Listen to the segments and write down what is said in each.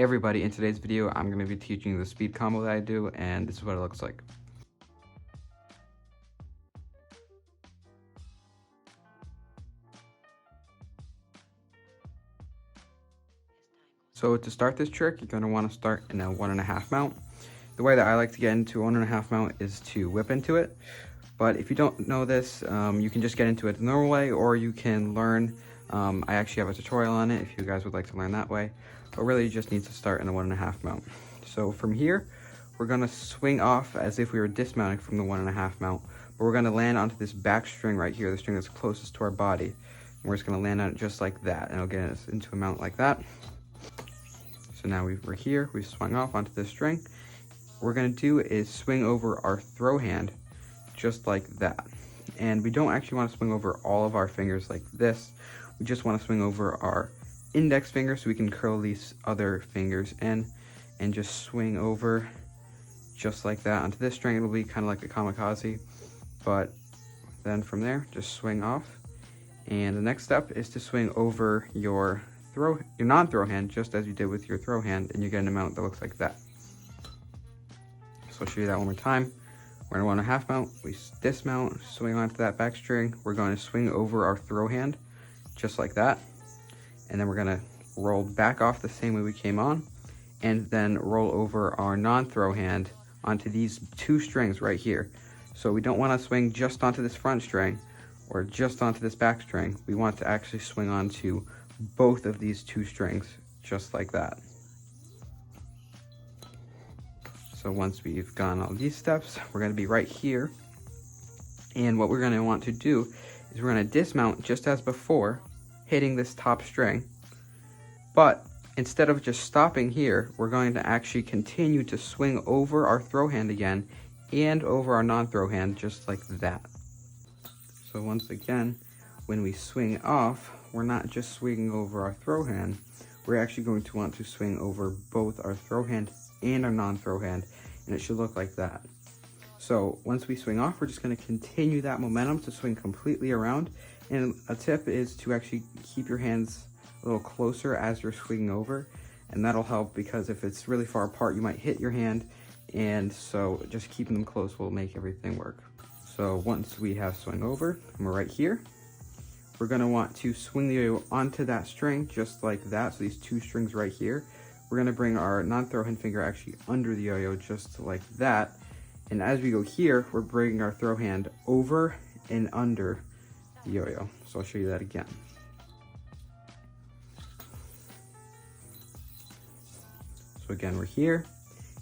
everybody, in today's video I'm going to be teaching you the speed combo that I do, and this is what it looks like. So to start this trick, you're going to want to start in a 1.5 mount. The way that I like to get into a 1.5 mount is to whip into it, but if you don't know this, you can just get into it the normal way, or you can learn. I actually have a tutorial on it if you guys would like to learn that way, but really you just need to start in a 1.5 mount. So from here, we're going to swing off as if we were dismounting from the 1.5 mount, but we're going to land onto this back string right here, the string that's closest to our body. And we're just going to land on it just like that, and it'll get us into a mount like that. So now we're here, we've swung off onto this string. What we're going to do is swing over our throw hand just like that. And we don't actually want to swing over all of our fingers like this. We just want to swing over our index finger so we can curl these other fingers in and just swing over just like that onto this string. It'll be kind of like a kamikaze, but then from there, just swing off. And the next step is to swing over your non-throw hand, just as you did with your throw hand, and you get an amount that looks like that. So I'll show you that one more time. We're in a 1.5 mount, we dismount, swing onto that back string. We're going to swing over our throw hand, just like that. And then we're gonna roll back off the same way we came on, and then roll over our non-throw hand onto these two strings right here. So we don't wanna swing just onto this front string or just onto this back string. We want to actually swing onto both of these two strings, just like that. So once we've gone all these steps, we're gonna be right here. And what we're gonna want to do is we're gonna dismount just as before, hitting this top string. But instead of just stopping here, we're going to actually continue to swing over our throw hand again and over our non-throw hand, just like that. So once again, when we swing off, we're not just swinging over our throw hand, we're actually going to want to swing over both our throw hand and our non-throw hand, and it should look like that. So once we swing off, we're just going to continue that momentum to swing completely around. And a tip is to actually keep your hands a little closer as you're swinging over, and that'll help, because if it's really far apart, you might hit your hand, and so just keeping them close will make everything work. So once we have swung over, and we're right here, we're going to want to swing the yo-yo onto that string just like that. So these two strings right here, we're going to bring our non-throw hand finger actually under the yo-yo just like that. And as we go here, we're bringing our throw hand over and under the yo-yo. So I'll show you that again. So again, we're here,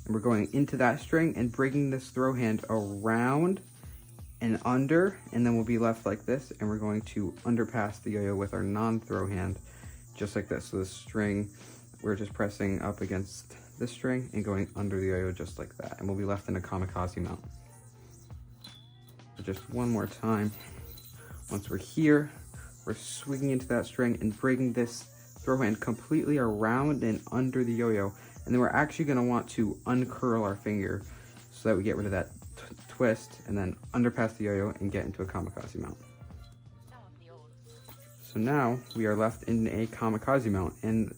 and we're going into that string and bringing this throw hand around and under, and then we'll be left like this, and we're going to underpass the yo-yo with our non-throw hand, just like this. So this string, we're just pressing up against this string and going under the yo-yo just like that, and we'll be left in a kamikaze mount. So just one more time. Once we're here, we're swinging into that string and bringing this throw hand completely around and under the yo-yo, and then we're actually going to want to uncurl our finger so that we get rid of that twist, and then underpass the yo-yo and get into a kamikaze mount. So now we are left in a kamikaze mount, and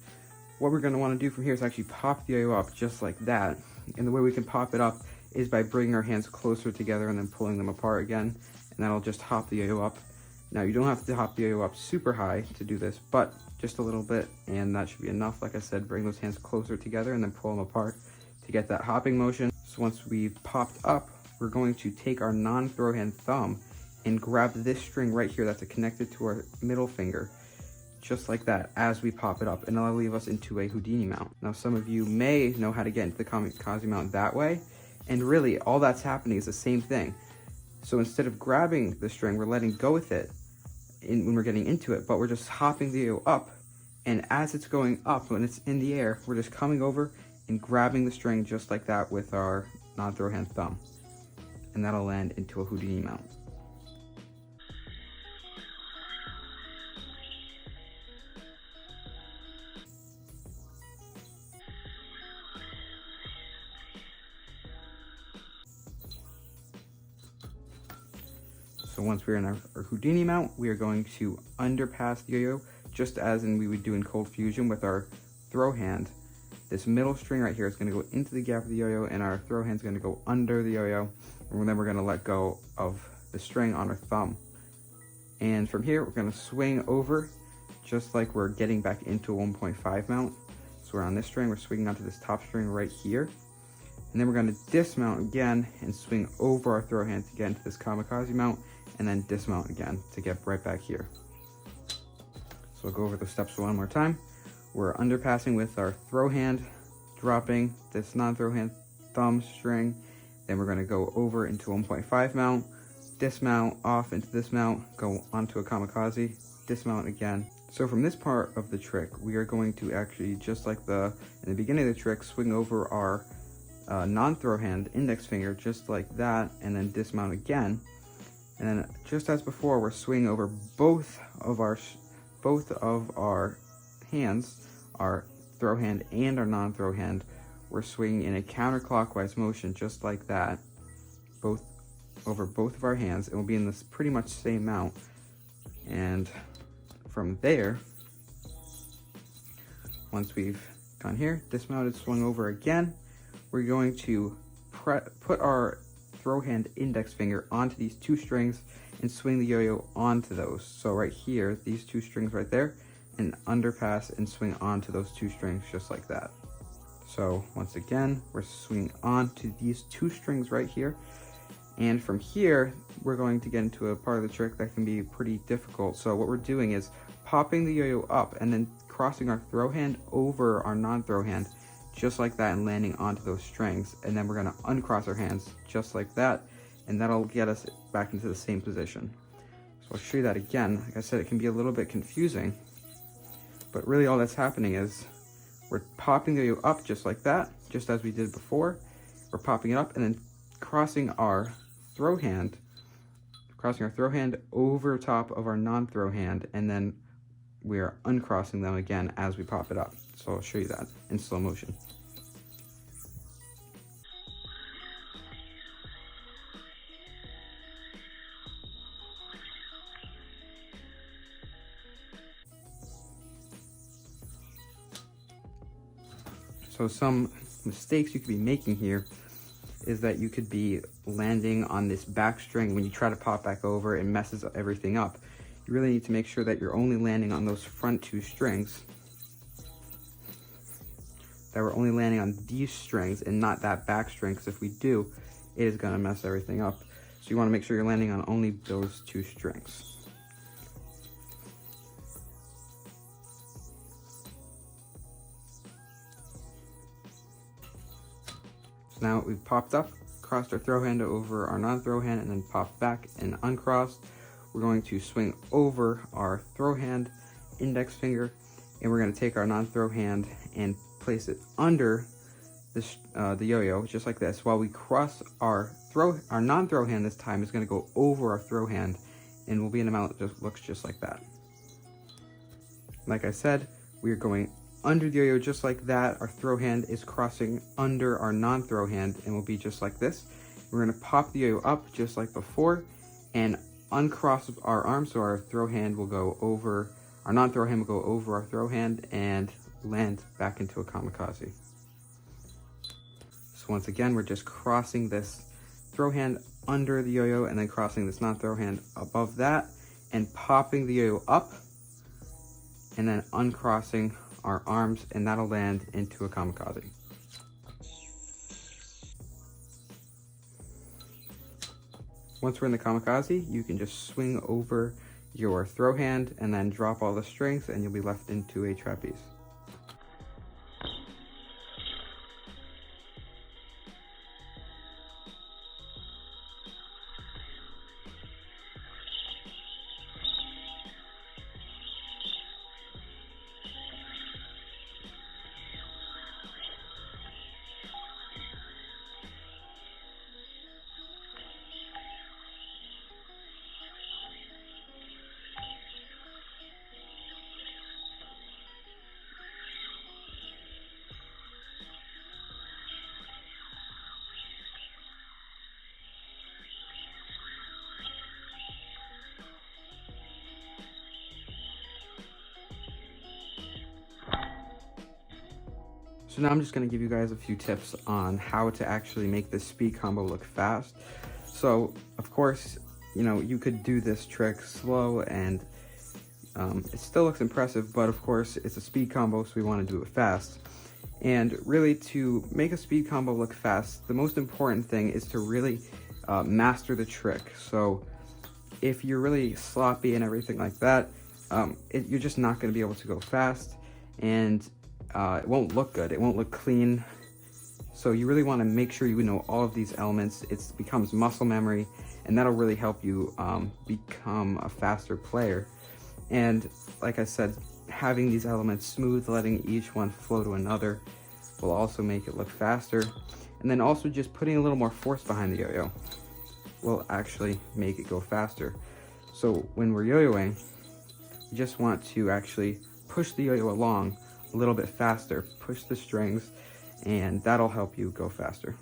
what we're going to want to do from here is actually pop the yo-yo up just like that. And the way we can pop it up is by bringing our hands closer together and then pulling them apart again, and that'll just hop the yo-yo up. Now you don't have to hop the yo-yo up super high to do this, but just a little bit, and that should be enough. Like I said, bring those hands closer together and then pull them apart to get that hopping motion. So once we've popped up, we're going to take our non-throw hand thumb and grab this string right here that's connected to our middle finger, just like that, as we pop it up, and that'll leave us into a Houdini mount. Now some of you may know how to get into the kamikaze mount that way, and really all that's happening is the same thing. So instead of grabbing the string, we're letting go with it when we're getting into it, but we're just hopping the yo up, and as it's going up, when it's in the air, we're just coming over and grabbing the string just like that with our non-throw hand thumb, and that'll land into a Houdini mount. So once we're in our Houdini mount, we are going to underpass the yo-yo, just as we would do in Cold Fusion with our throw hand. this middle string right here is going to go into the gap of the yo-yo, and our throw hand is going to go under the yo-yo, and then we're going to let go of the string on our thumb. And from here, we're going to swing over just like we're getting back into a 1.5 mount. So we're on this string, we're swinging onto this top string right here. And then we're going to dismount again and swing over our throw hand to get into this Kamikaze mount, and then dismount again to get right back here. So we'll go over the steps one more time. We're underpassing with our throw hand, dropping this non-throw hand thumb string. Then we're going to go over into 1.5 mount, dismount off into this mount, go onto a Kamikaze, dismount again. So from this part of the trick, we are going to actually, just like in the beginning of the trick, swing over our non-throw hand index finger just like that, and then dismount again. And then just as before, we're swinging over both of our hands, our throw hand and our non-throw hand. We're swinging in a counterclockwise motion just like that, over both of our hands, and we'll be in this pretty much same mount. And from there, once we've gone here, dismounted, swung over again, we're going to put our throw hand index finger onto these two strings and swing the yo-yo onto those. So right here, these two strings right there, and underpass and swing onto those two strings just like that. So once again, we're swinging onto these two strings right here. And from here, we're going to get into a part of the trick that can be pretty difficult. So what we're doing is popping the yo-yo up and then crossing our throw hand over our non-throw hand, just like that, and landing onto those strings. And then we're gonna uncross our hands just like that, and that'll get us back into the same position. So I'll show you that again. Like I said, it can be a little bit confusing, but really all that's happening is we're popping the yo-yo up just like that, just as we did before. We're popping it up and then crossing our throw hand over top of our non-throw hand, and then we are uncrossing them again as we pop it up. So I'll show you that in slow motion. So some mistakes you could be making here is that you could be landing on this back string. When you try to pop back over, it messes everything up. You really need to make sure that you're only landing on those front two strings, that we're only landing on these strings and not that back string, because if we do, it is going to mess everything up. So you want to make sure you're landing on only those two strings. So now we've popped up, crossed our throw hand over our non-throw hand, and then popped back and uncrossed. We're going to swing over our throw hand index finger, and we're going to take our non-throw hand and place it under this, the yo-yo, just like this, while we cross our non-throw hand. This time is going to go over our throw hand, and we'll be in a mount that just looks just like that. Like I said, we are going under the yo-yo just like that. Our throw hand is crossing under our non-throw hand, and will be just like this. We're going to pop the yo-yo up just like before and uncross our arm, so our throw hand will go over, our non-throw hand will go over our throw hand and land back into a Kamikaze. So once again, we're just crossing this throw hand under the yo-yo and then crossing this non-throw hand above that and popping the yo-yo up and then uncrossing our arms, and that'll land into a Kamikaze. Once we're in the Kamikaze, you can just swing over your throw hand and then drop all the strings, and you'll be left into a trapeze. So now I'm just going to give you guys a few tips on how to actually make this speed combo look fast. So of course, you know, you could do this trick slow and it still looks impressive, but of course it's a speed combo, so we want to do it fast. And really, to make a speed combo look fast, the most important thing is to really master the trick. So if you're really sloppy and everything like that, you're just not going to be able to go fast, and it won't look good. It won't look clean. So you really want to make sure you know all of these elements. It becomes muscle memory, and that'll really help you become a faster player. And like I said, having these elements smooth, letting each one flow to another, will also make it look faster. And then also just putting a little more force behind the yo-yo will actually make it go faster. So when we're yo-yoing, you just want to actually push the yo-yo along a little bit faster, push the strings, and that'll help you go faster.